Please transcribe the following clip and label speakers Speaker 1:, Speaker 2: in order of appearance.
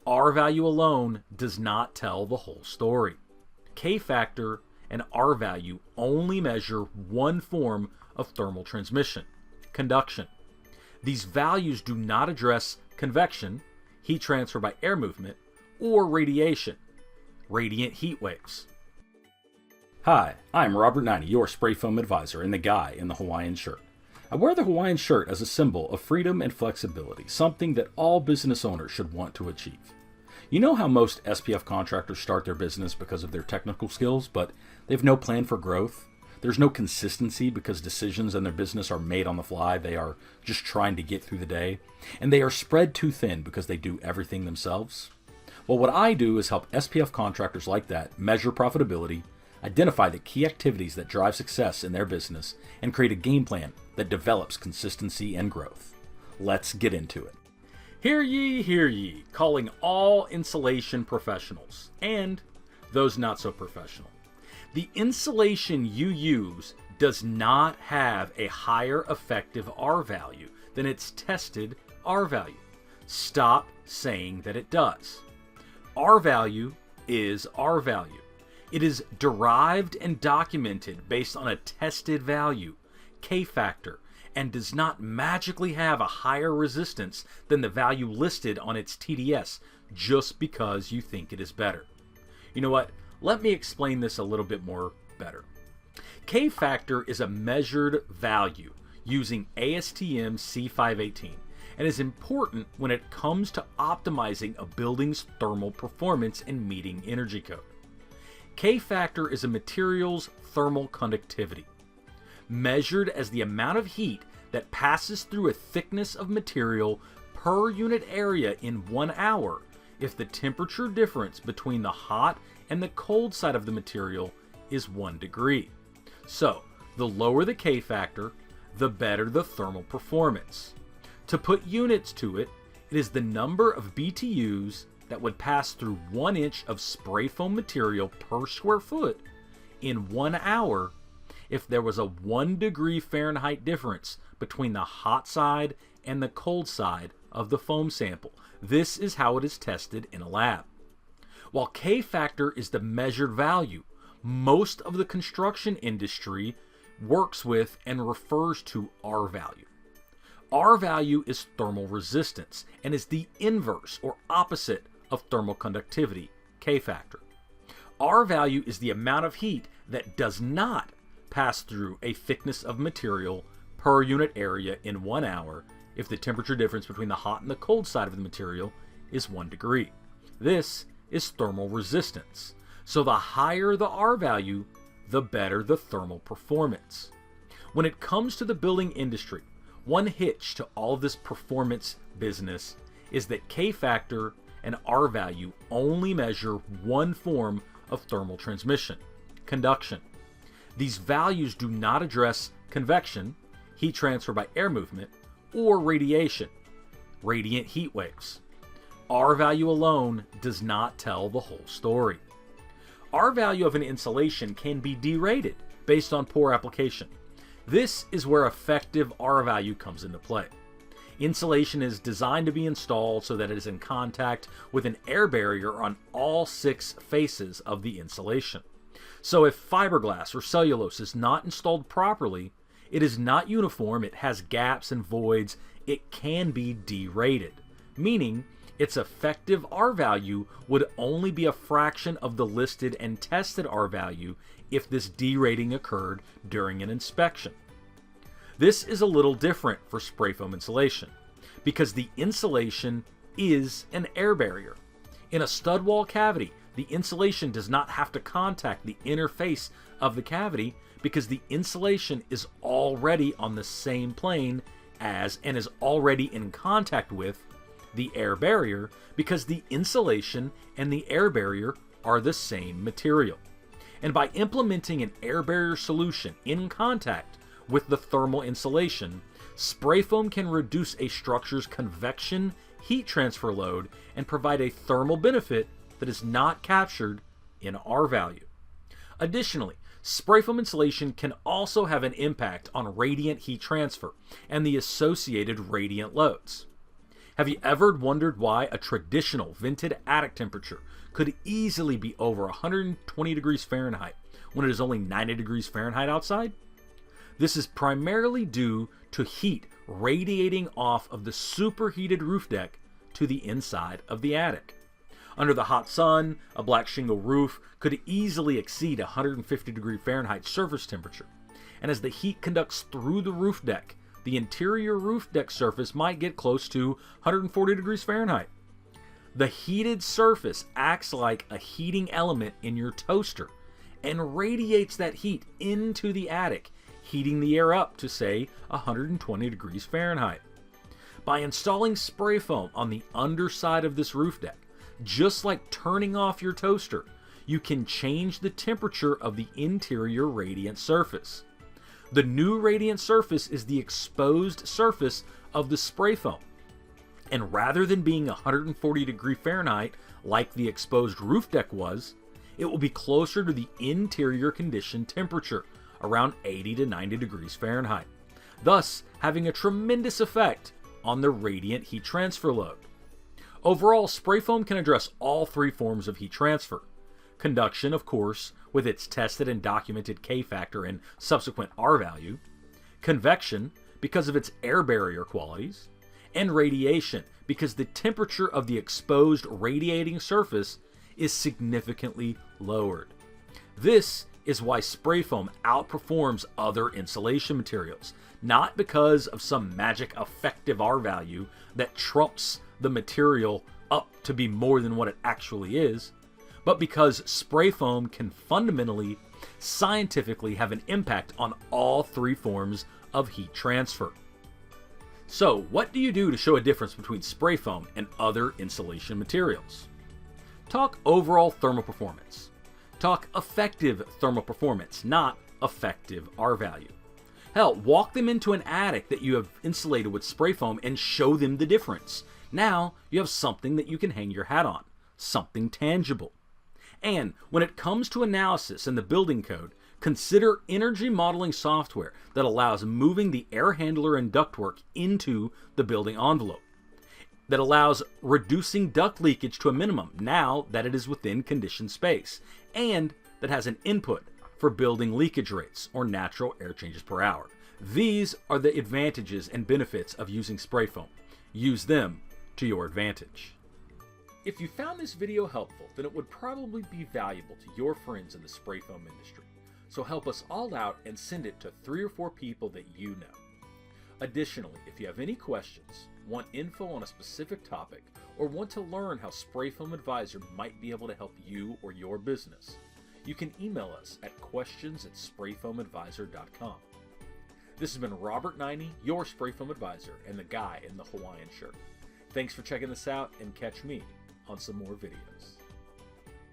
Speaker 1: R value alone does not tell the whole story. K factor and R value only measure one form of thermal transmission: conduction. These values do not address convection, heat transfer by air movement, or radiation, radiant heat waves.
Speaker 2: Hi, I'm Robert Naini, your spray foam advisor and the guy in the Hawaiian shirt. I wear the Hawaiian shirt as a symbol of freedom and flexibility, something that all business owners should want to achieve. You know how most SPF contractors start their business because of their technical skills, but they have no plan for growth? There's no consistency because decisions in their business are made on the fly. They are just trying to get through the day. And they are spread too thin because they do everything themselves. Well, what I do is help SPF contractors like that measure profitability, identify the key activities that drive success in their business, and create a game plan that develops consistency and growth. Let's get into it.
Speaker 1: Hear ye, calling all insulation professionals, and those not so professional. The insulation you use does not have a higher effective R value than its tested R value. Stop saying that it does. R value is R value. It is derived and documented based on a tested value, K factor, and does not magically have a higher resistance than the value listed on its TDS just because you think it is better. You know what? Let me explain this a little bit more better. K factor is a measured value using ASTM C518 and is important when it comes to optimizing a building's thermal performance and meeting energy code. K factor is a material's thermal conductivity, measured as the amount of heat that passes through a thickness of material per unit area in 1 hour if the temperature difference between the hot and the cold side of the material is 1 degree. So, the lower the K factor, the better the thermal performance. To put units to it, it is the number of BTUs that would pass through 1 inch of spray foam material per square foot in 1 hour if there was a 1 degree Fahrenheit difference between the hot side and the cold side of the foam sample. This is how it is tested in a lab. While K factor is the measured value, most of the construction industry works with and refers to R value. R value is thermal resistance and is the inverse or opposite of thermal conductivity, K factor. R value is the amount of heat that does not pass through a thickness of material per unit area in 1 hour if the temperature difference between the hot and the cold side of the material is 1 degree. This is thermal resistance. So the higher the R value, the better the thermal performance. When it comes to the building industry, one hitch to all of this performance business is that K factor and R value only measure one form of thermal transmission: conduction. These values do not address convection, heat transfer by air movement, or radiation, radiant heat waves. R value alone does not tell the whole story. R value of an insulation can be derated based on poor application. This is where effective R value comes into play. Insulation is designed to be installed so that it is in contact with an air barrier on all 6 faces of the insulation. So if fiberglass or cellulose is not installed properly, it is not uniform, it has gaps and voids, it can be derated, meaning its effective R value would only be a fraction of the listed and tested R value if this derating occurred during an inspection. This is a little different for spray foam insulation because the insulation is an air barrier. In a stud wall cavity, the insulation does not have to contact the inner face of the cavity because the insulation is already on the same plane as and is already in contact with the air barrier because the insulation and the air barrier are the same material. And by implementing an air barrier solution in contact with the thermal insulation, spray foam can reduce a structure's convection heat transfer load and provide a thermal benefit that is not captured in R value. Additionally, spray foam insulation can also have an impact on radiant heat transfer and the associated radiant loads. Have you ever wondered why a traditional vented attic temperature could easily be over 120 degrees Fahrenheit when it is only 90 degrees Fahrenheit outside? This is primarily due to heat radiating off of the superheated roof deck to the inside of the attic. Under the hot sun, a black shingle roof could easily exceed 150 degree Fahrenheit surface temperature, and as the heat conducts through the roof deck, the interior roof deck surface might get close to 140 degrees Fahrenheit. The heated surface acts like a heating element in your toaster and radiates that heat into the attic, heating the air up to, say, 120 degrees Fahrenheit. By installing spray foam on the underside of this roof deck, just like turning off your toaster, you can change the temperature of the interior radiant surface. The new radiant surface is the exposed surface of the spray foam. And rather than being 140 degree Fahrenheit like the exposed roof deck was, it will be closer to the interior conditioned temperature, around 80 to 90 degrees Fahrenheit, thus having a tremendous effect on the radiant heat transfer load. Overall, spray foam can address all three forms of heat transfer. Conduction, of course, with its tested and documented K factor and subsequent R value. Convection, because of its air barrier qualities. And radiation, because the temperature of the exposed radiating surface is significantly lowered. This is why spray foam outperforms other insulation materials, not because of some magic effective R value that trumps the material up to be more than what it actually is, but because spray foam can fundamentally, scientifically have an impact on all three forms of heat transfer. So, what do you do to show a difference between spray foam and other insulation materials? Talk overall thermal performance. Talk effective thermal performance, not effective R value. Hell, walk them into an attic that you have insulated with spray foam and show them the difference. Now you have something that you can hang your hat on, something tangible. And when it comes to analysis in the building code, consider energy modeling software that allows moving the air handler and ductwork into the building envelope, that allows reducing duct leakage to a minimum now that it is within conditioned space, and that has an input for building leakage rates or natural air changes per hour. These are the advantages and benefits of using spray foam. Use them to your advantage. If you found this video helpful, then it would probably be valuable to your friends in the spray foam industry. So help us all out and send it to 3 or 4 people that you know. Additionally, if you have any questions, want info on a specific topic, or want to learn how Spray Foam Advisor might be able to help you or your business, you can email us at questions@sprayfoamadvisor.com. This has been Robert Naini, your Spray Foam Advisor, and the guy in the Hawaiian shirt. Thanks for checking this out, and catch me on some more videos.